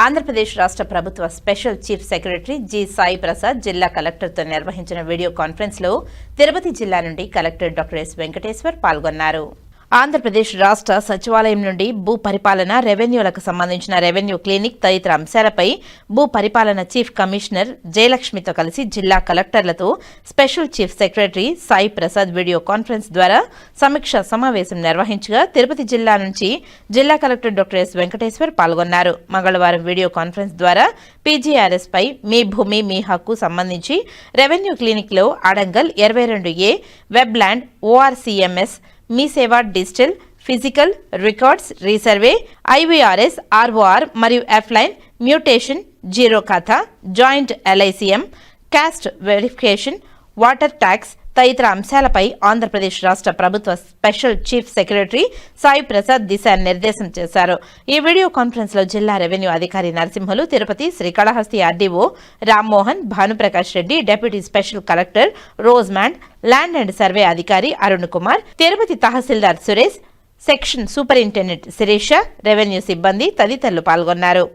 ఆంధ్రప్రదేశ్ రాష్ట్ర ప్రభుత్వ special chief secretary G Sai Prasad జిల్లా కలెక్టర్తో నిర్వహించిన వీడియో కాన్ఫరెన్స్లో తిరుపతి జిల్లా నుండి కలెక్టర్ డాక్టర్ ఎస్ వెంకటేశ్వర్ పాల్గొన్నారు. ఆంధ్రప్రదేశ్ రాష్ట్ర సచివాలయం నుండి భూ పరిపాలన, రెవెన్యూలకు సంబంధించిన రెవెన్యూ క్లినిక్ తదితర అంశాలపై భూ పరిపాలన చీఫ్ కమిషనర్ జయలక్ష్మితో కలిసి జిల్లా కలెక్టర్లతో special chief secretary Sai Prasad video conference ద్వారా సమీక్ష సమావేశం నిర్వహించగా తిరుపతి జిల్లా నుంచి జిల్లా కలెక్టర్ డాక్టర్ ఎస్ వెంకటేశ్వర్ పాల్గొన్నారు. మంగళవారం వీడియో కాన్ఫరెన్స్ ద్వారా పీజీఆర్ఎస్ పై మీ భూమి మీ హక్కు సంబంధించి రెవెన్యూ క్లినిక్ లో adangal 22A web land ORCMS మీ సేవ digital physical records resurvey IVRS ROR మరియు ఎఫ్లైన్ మ్యూటేషన్ జీరో ఖాతా joint LICM cost verification water tax తదితర అంశాలపై ఆంధ్రప్రదేశ్ రాష్ట్ర ప్రభుత్వ special chief secretary Sai Prasad దిశానిర్దేశం చేశారు. ఈ వీడియో కాన్ఫరెన్స్ లో జిల్లా రెవెన్యూ అధికారి Narasimhulu, Tirupati Srikalahasti RDO Rammohan, Bhanuprakash Reddy, deputy special collector రోజ్మాండ్, land and survey అధికారి Arun Kumar, Tirupati tahsildar Suresh, section superintendent Sirisha, revenue సిబ్బంది తదితరులు పాల్గొన్నారు.